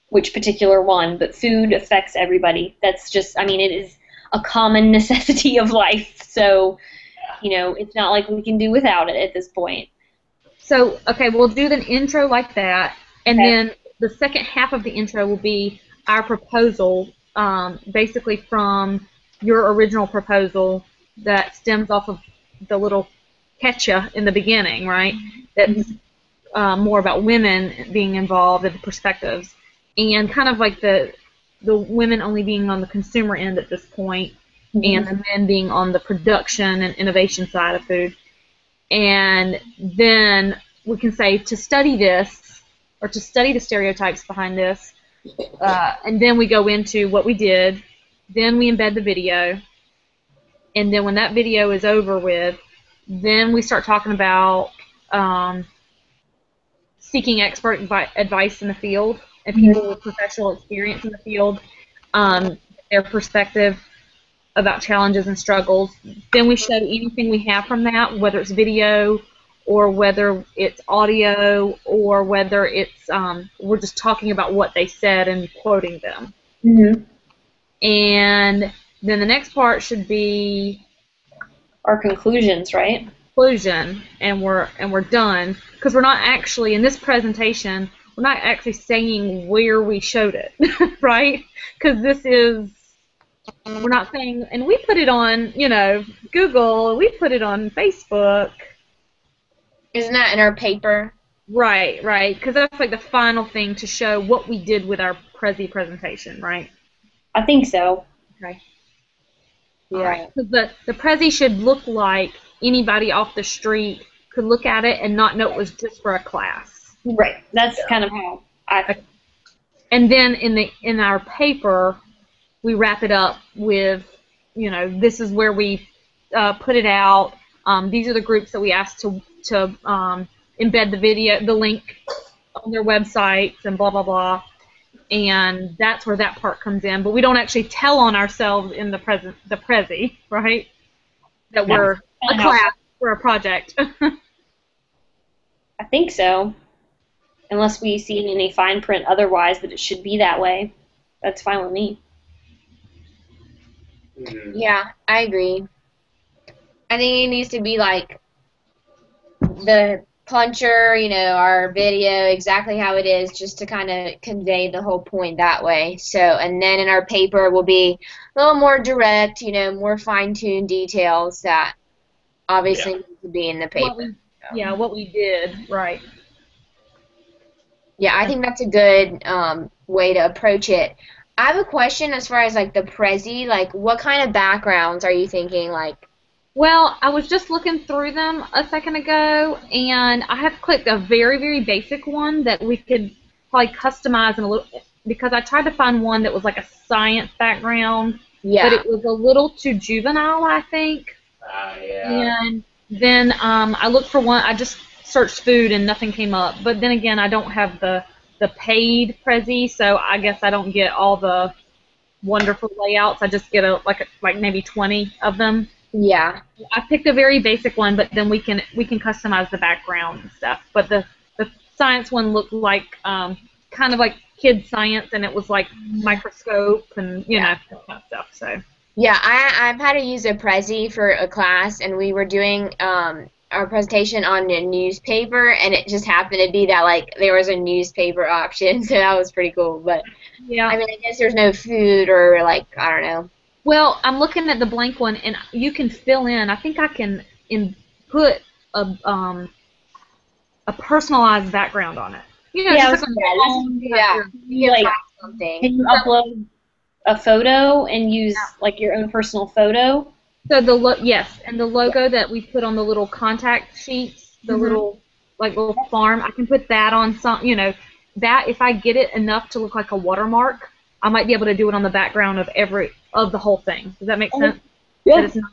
which particular one, but food affects everybody. That's just, I mean, it is a common necessity of life, so, you know, it's not like we can do without it at this point. So, okay, we'll do the intro like that, and then the second half of the intro will be our proposal, basically from your original proposal that stems off of the little catch-up in the beginning, right? That's more about women being involved and the perspectives, and kind of like the women only being on the consumer end at this point, and the men being on the production and innovation side of food. And then we can say, to study this, or to study the stereotypes behind this, and then we go into what we did, then we embed the video, and then when that video is over with, then we start talking about seeking expert advice in the field, and people with professional experience in the field, their perspective about challenges and struggles. Then we show anything we have from that, whether it's video or whether it's audio or whether it's we're just talking about what they said and quoting them. And then the next part should be our conclusions, right? Conclusion, and we're done, because we're not actually, in this presentation, we're not actually saying where we showed it, right? Because this is, we're not saying, and we put it on, you know, Google, we put it on Facebook. Isn't that in our paper? Right, because that's like the final thing to show what we did with our Prezi presentation, right? I think so. Okay. Yeah. All right. So the Prezi should look like anybody off the street could look at it and not know it was just for a class. Right. That's kind of how I. And then in our paper, we wrap it up with this is where we put it out. These are the groups that we asked to embed the link on their websites and blah, blah, blah. And that's where that part comes in. But we don't actually tell on ourselves in the Prezi, right? That we're a class, we're a project. I think so. Unless we see in any fine print otherwise that it should be that way. That's fine with me. Yeah, I agree. I think it needs to be like the puncher, our video, exactly how it is, just to kind of convey the whole point that way. So, and then in our paper will be a little more direct, more fine-tuned details that obviously need to be in the paper. What we did, right. Yeah, I think that's a good way to approach it. I have a question as far as like the Prezi, like what kind of backgrounds are you thinking like? Well, I was just looking through them a second ago, and I have clicked a very, very basic one that we could probably customize in a little, because I tried to find one that was like a science background, but it was a little too juvenile, I think. Yeah. And then I looked for one, I just searched food and nothing came up, but then again, I don't have the paid Prezi, so I guess I don't get all the wonderful layouts. I just get like maybe 20 of them. Yeah. I picked a very basic one, but then we can customize the background and stuff. But the science one looked like kind of like kid science, and it was like microscope and that kind of stuff. So. Yeah, I've had to use a Prezi for a class, and we were doing our presentation on a newspaper, and it just happened to be that like there was a newspaper option, so that was pretty cool. But yeah, I mean, I guess there's no food or like I don't know. Well, I'm looking at the blank one, and you can fill in. I think I can put a personalized background on it. Can you upload a photo and use like your own personal photo? So yes, and the logo that we put on the little contact sheets, the little farm, I can put that on some. That if I get it enough to look like a watermark, I might be able to do it on the background of the whole thing. Does that make sense? Yeah. That it's not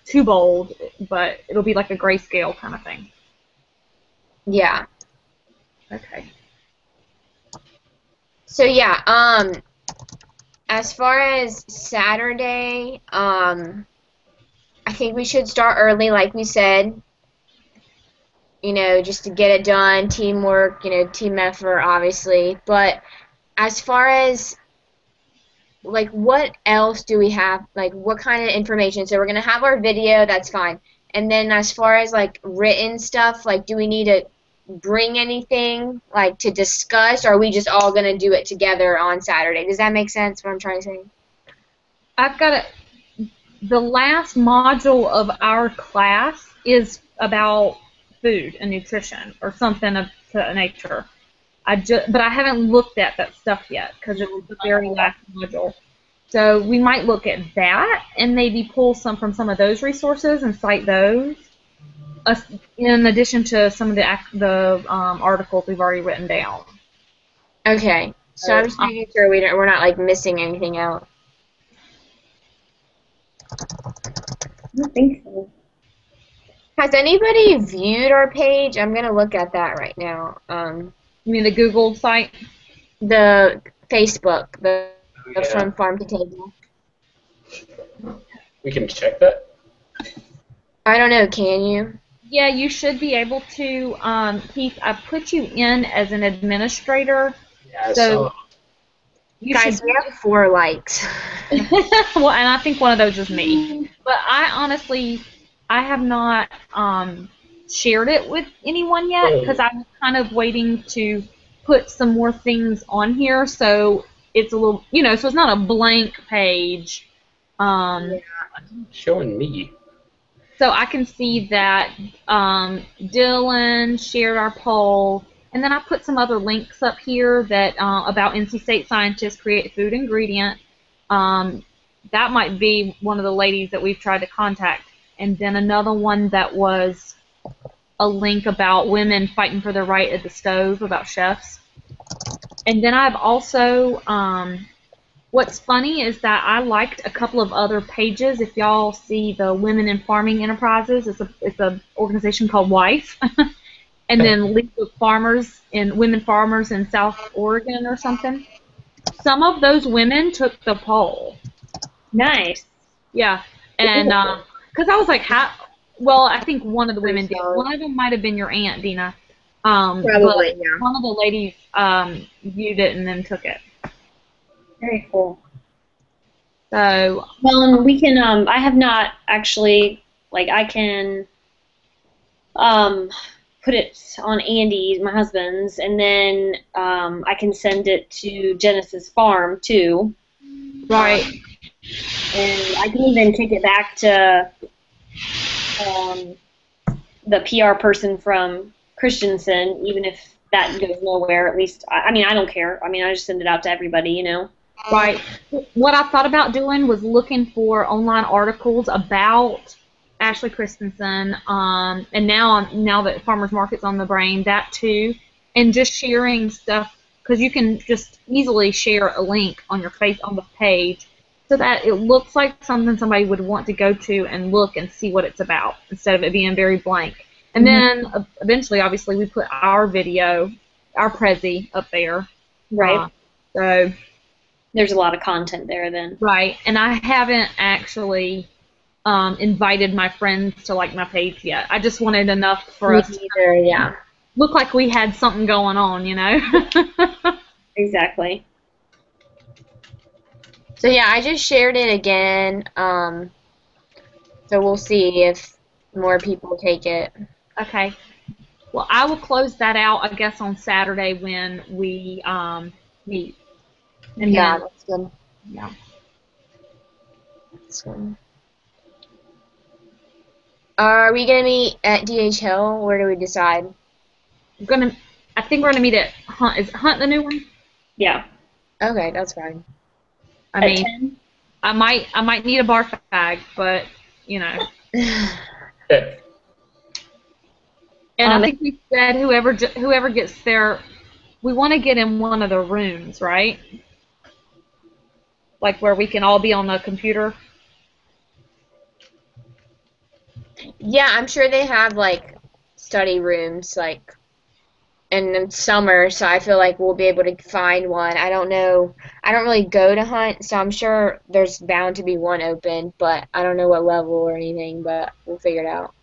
too bold, but it'll be like a grayscale kind of thing. Yeah. Okay. So yeah, as far as Saturday, I think we should start early, like we said. Just to get it done, teamwork, team effort, obviously. But as far as like what else do we have, like what kind of information? So we're going to have our video, that's fine. And then as far as like written stuff, like do we need to bring anything like to discuss, or are we just all going to do it together on Saturday? Does that make sense, what I'm trying to say? I've got the last module of our class is about food and nutrition or something of that nature. But I haven't looked at that stuff yet because it was the very last module. So we might look at that and maybe pull from some of those resources and cite those, in addition to some of the articles we've already written down. Okay. So I'm just making sure we're not like missing anything out. I don't think so. Has anybody viewed our page? I'm gonna look at that right now. You mean the Google site? The Facebook, From Farm to Table. We can check that. I don't know. Can you? Yeah, you should be able to. Keith, I put you in as an administrator. Yeah, so guys, we have 4 likes. Well, and I think one of those is me. But I honestly, I have not shared it with anyone yet because I'm kind of waiting to put some more things on here, so it's a little, so it's not a blank page. Showing me. So I can see that Dylan shared our poll, and then I put some other links up here that about NC State scientists create food ingredient. That might be one of the ladies that we've tried to contact. And then another one that was a link about women fighting for their right at the stove, about chefs. And then I've also What's funny is that I liked a couple of other pages. If y'all see the Women in Farming Enterprises, it's a organization called WIFE, and then League of Farmers and Women Farmers in South Oregon or something. Some of those women took the poll. Nice. Yeah, and because I was like, how? Well, I think one of the women did. One of them might have been your aunt, Dina. Probably, yeah. One of the ladies viewed it and then took it. Very cool. So, well, and we can. I have not actually. Like, I can. Put it on Andy's, my husband's, and then I can send it to Genesis Farm too. right. And I can even kick it back to the PR person from Christensen, even if that goes nowhere. At least, I mean, I don't care. I mean, I just send it out to everybody, you know. Right. What I thought about doing was looking for online articles about Ashley Christensen, and now that Farmers Market's on the brain, that too, and just sharing stuff, because you can just easily share a link on your on the page, so that it looks like something somebody would want to go to and look and see what it's about, instead of it being very blank. And then eventually, obviously, we put our video, our Prezi, up there. Right. So there's a lot of content there then. Right, and I haven't actually invited my friends to like my page yet. I just wanted enough for us to look like we had something going on, you know? Exactly. So yeah, I just shared it again. So we'll see if more people take it. Okay. Well, I will close that out, I guess, on Saturday when we meet. And Yeah, then, that's good. yeah. That's good. Are we gonna meet at DH Hill? Where do we decide? I think we're gonna meet at Hunt. Is Hunt the new one? Yeah. Okay, that's fine. I At mean, 10? I might need a bar bag, but you know. Okay. And I think we said whoever gets there, we want to get in one of the rooms, right? Like where we can all be on the computer. Yeah, I'm sure they have like study rooms like in the summer, so I feel like we'll be able to find one. I don't know. I don't really go to Hunt, so I'm sure there's bound to be one open, but I don't know what level or anything, but we'll figure it out.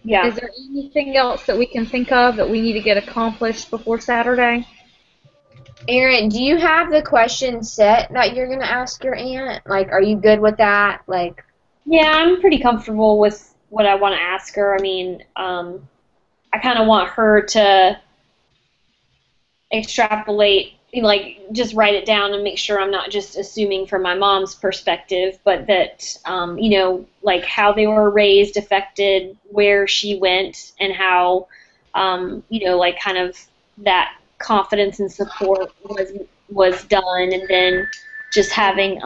Yeah. Is there anything else that we can think of that we need to get accomplished before Saturday? Aaron, do you have the question set that you're gonna ask your aunt? Like, are you good with that? Like, Yeah, I'm pretty comfortable with what I want to ask her. I mean, I kind of want her to extrapolate, like, just write it down and make sure I'm not just assuming from my mom's perspective, but that, you know, like how they were raised affected where she went and how, you know, like kind of that confidence and support was done, and then just having,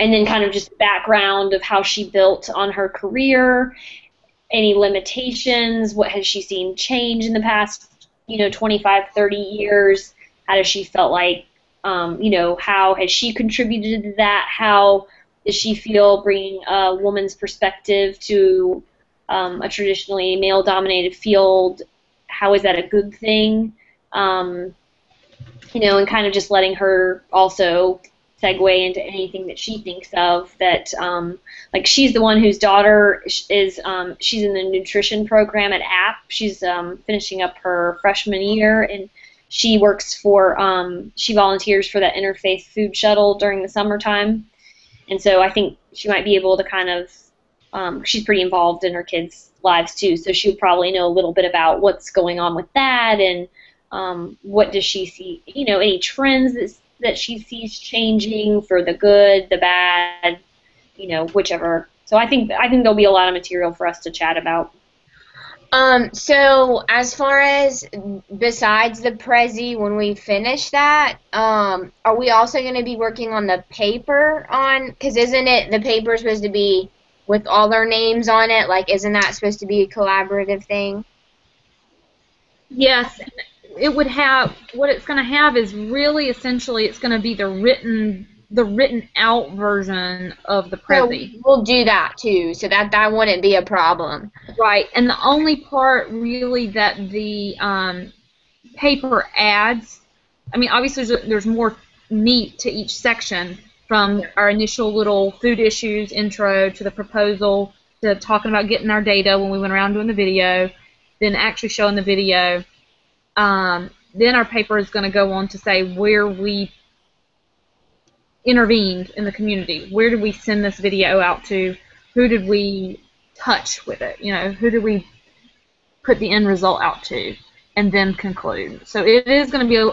and then kind of just background of how she built on her career, any limitations, what has she seen change in the past, you know, 25, 30 years, how does she felt like, you know, how has she contributed to that, how does she feel bringing a woman's perspective to a traditionally male-dominated field, how is that a good thing, you know, and kind of just letting her also segue into anything that she thinks of that, like she's the one whose daughter is, she's in the nutrition program at App. She's finishing up her freshman year, and she works for, she volunteers for that interfaith food shuttle during the summertime. And so I think she might be able to kind of, she's pretty involved in her kids' lives too, so she'll probably know a little bit about what's going on with that, and what does she see, you know, any trends that she sees changing for the good, the bad, you know, whichever. So I think there'll be a lot of material for us to chat about. So as far as besides the Prezi, when we finish that, are we also going to be working on the paper because isn't it the paper supposed to be with all our names on it? Like, isn't that supposed to be a collaborative thing? Yes, it would have what it's going to have is really essentially it's going to be the written out version of the So Prezi. we'll do that too, so that wouldn't be a problem. Right, and the only part really that the paper adds, I mean, obviously there's more meat to each section, from our initial little food issues intro to the proposal to talking about getting our data when we went around doing the video, then actually showing the video. Then our paper is going to go on to say where we intervened in the community. Where did we send this video out to? Who did we touch with it? You know, who did we put the end result out to? And then conclude. So it is going to be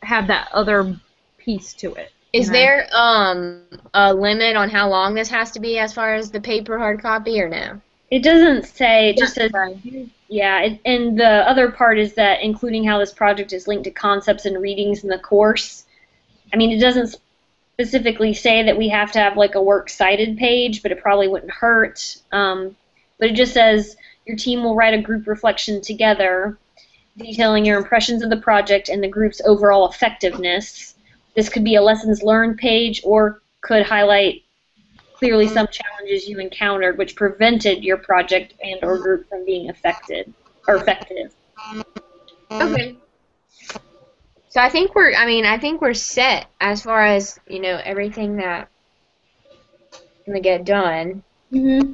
have that other piece to it. Is there a limit on how long this has to be as far as the paper hard copy, or no? It doesn't say. It just says. Yeah, and the other part is that including how this project is linked to concepts and readings in the course. I mean, it doesn't specifically say that we have to have like a works cited page, but it probably wouldn't hurt. But it just says your team will write a group reflection together, detailing your impressions of the project and the group's overall effectiveness. This could be a lessons learned page or could highlight clearly some challenges you encountered which prevented your project and or group from being effective. Okay. So I think we're set as far as, you know, everything that's gonna get done. Mm-hmm.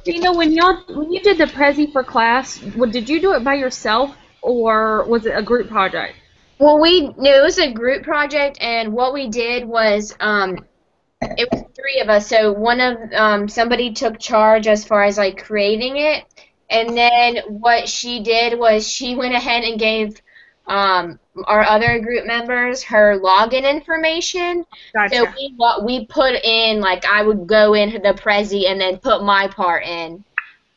You know, when you did the Prezi for class, did you do it by yourself or was it a group project? Well, it was a group project, and what we did was it was 3 of us. So one of somebody took charge as far as like creating it, and then what she did was she went ahead and gave our other group members her login information. Gotcha. So we put in, like, I would go into the Prezi and then put my part in,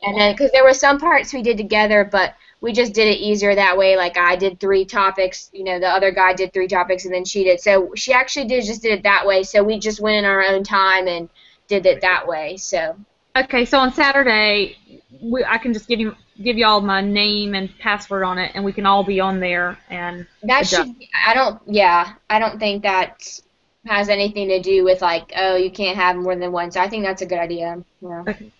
and then because there were some parts we did together, but we just did it easier that way. Like, I did 3 topics, you know, the other guy did 3 topics, and then she did. So she actually just did it that way. So we just went in our own time and did it that way. So. Okay, so on Saturday, I can just give y'all my name and password on it, and we can all be on there and. That adjust. should. I don't think that has anything to do with like, oh, you can't have more than one. So I think that's a good idea. Yeah. Okay.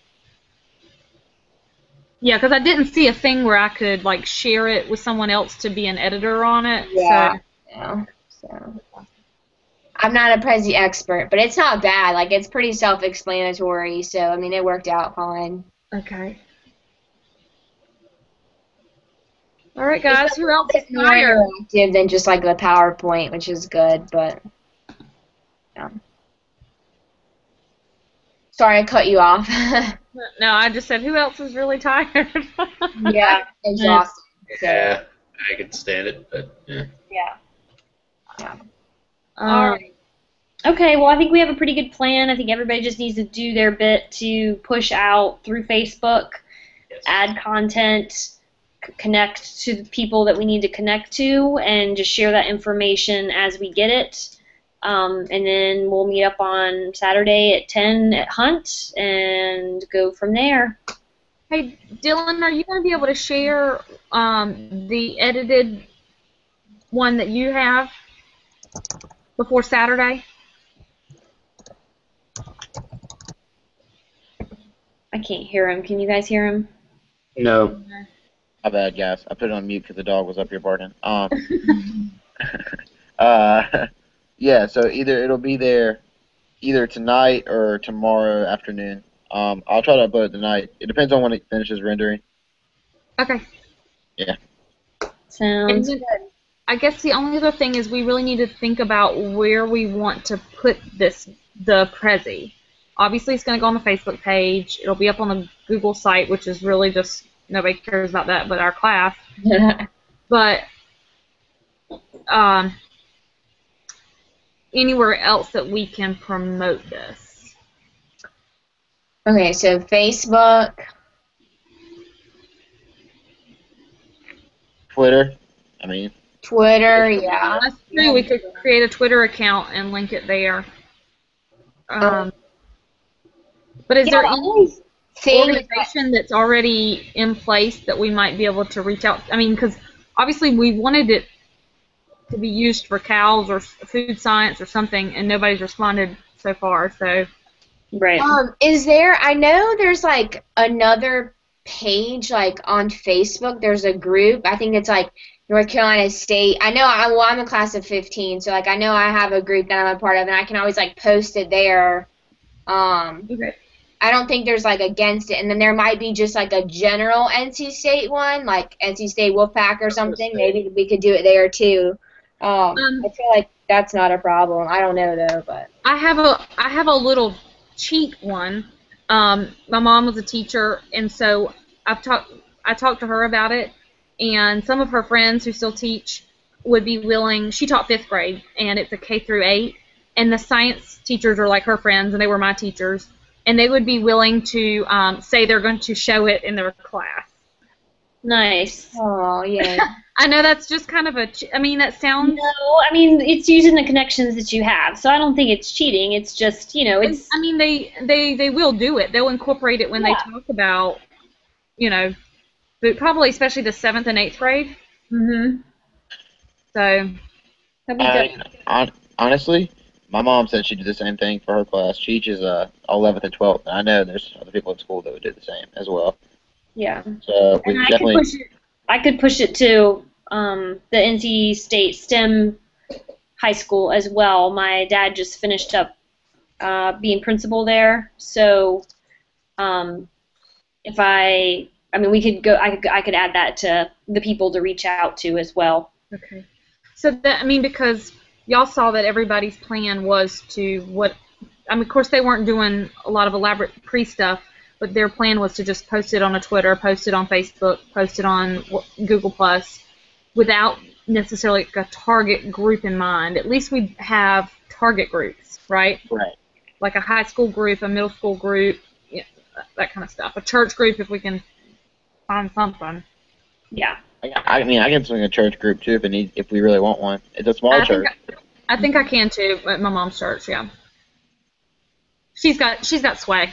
Yeah, because I didn't see a thing where I could like share it with someone else to be an editor on it. Yeah. So. Yeah. So. I'm not a Prezi expert, but it's not bad. Like, it's pretty self-explanatory. So I mean, it worked out fine. Okay. All right, guys. Who else is It's more tired? interactive than just like the PowerPoint, which is good. But yeah. Sorry, I cut you off. No, I just said who else is really tired. Yeah, exhausted. So. Yeah, I could stand it, but yeah. Yeah. All right. Okay, well, I think we have a pretty good plan. I think everybody just needs to do their bit to push out through Facebook, Yes. add content, connect to the people that we need to connect to, and just share that information as we get it. And then we'll meet up on Saturday at 10 at Hunt and go from there. Hey, Dylan, are you going to be able to share the edited one that you have before Saturday? I can't hear him. Can you guys hear him? No. My bad, guys. I put it on mute because the dog was up here barking. Yeah, so either it'll be there either tonight or tomorrow afternoon. I'll try to upload it tonight. It depends on when it finishes rendering. Okay. Yeah. Sounds And then, I guess the only other thing is we really need to think about where we want to put the Prezi. Obviously, it's going to go on the Facebook page. It'll be up on the Google site, which is really just, nobody cares about that but our class. But anywhere else that we can promote this. Okay, so Facebook. Twitter, Twitter, yeah. That's true. We could create a Twitter account and link it there. But is there any... thing. organization that's already in place that we might be able to reach out? I mean, because obviously we wanted it to be used for cows or food science or something, and nobody's responded so far. So, Right. Is there? I know there's like another page like on Facebook. There's a group. I think it's like North Carolina State. I know. I'm a class of 15, so like I know I have a group that I'm a part of, and I can always like post it there. okay. I don't think there's like against it, and then there might be just like a general NC State one, like NC State Wolfpack or something. Maybe we could do it there too. I feel like that's not a problem. I don't know though, but I have a little cheat one. My mom was a teacher, and so I talked to her about it, and some of her friends who still teach would be willing. She taught 5th grade, and it's a K through 8, and the science teachers are like her friends, and they were my teachers, and they would be willing to say they're going to show it in their class. Nice. oh yeah. I know that's just kind of I mean, that sounds. No, I mean it's using the connections that you have, so I don't think it's cheating. It's just it's. I mean, they will do it. They'll incorporate it when they talk about, but probably especially the 7th and 8th grade. Mhm. So. That'd be good. Honestly, my mom said she'd do the same thing for her class. She teaches 11th and 12th, and I know there's other people at school that would do the same as well. Yeah. So we And definitely. I could push it to the NC State STEM high school as well. My dad just finished up being principal there, so we could go. I could add that to the people to reach out to as well. Okay. So because y'all saw that everybody's plan was to of course they weren't doing a lot of elaborate pre-stuff, but their plan was to just post it on a Twitter, post it on Facebook, post it on Google Plus, without necessarily a target group in mind. At least we have target groups, right? Right. Like a high school group, a middle school group, that kind of stuff. A church group if we can find something. Yeah. I mean, I can swing a church group too if we really want one. It's a small church. I think I can too at my mom's church. Yeah. She's got sway.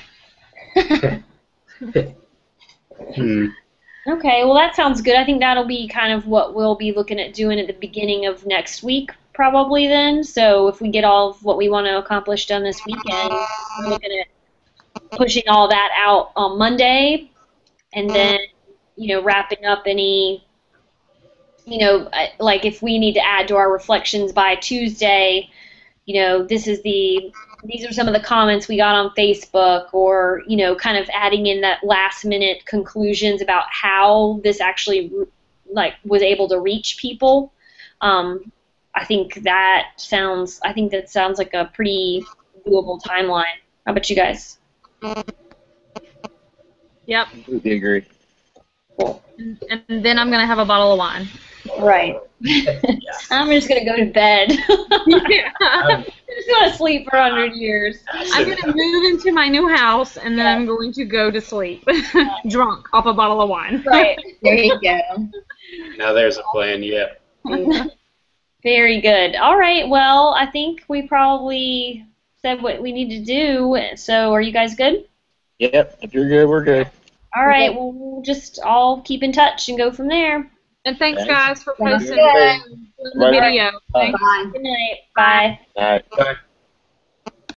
Okay, well that sounds good. I think that'll be kind of what we'll be looking at doing at the beginning of next week, probably then. So if we get all of what we want to accomplish done this weekend, we're looking at pushing all that out on Monday, and then wrapping up any like if we need to add to our reflections by Tuesday, these are some of the comments we got on Facebook, or kind of adding in that last minute conclusions about how this actually was able to reach people. I think that sounds like a pretty doable timeline. How about you guys? Yep. Completely agree. Cool. And then I'm gonna have a bottle of wine. Right. I'm just gonna go to bed. I'm just gonna sleep for 100 years. I'm gonna move into my new house, and then I'm going to go to sleep, drunk off a bottle of wine. Right. There you go. Now there's a plan, yeah. Very good. All right. Well, I think we probably said what we need to do. So, are you guys good? Yep. If you're good, we're good. All right. Well, we'll just all keep in touch and go from there. And thanks, Thanks. guys, for posting Good. the video. Bye. Thanks. Bye. Good night. Bye. All right. Bye.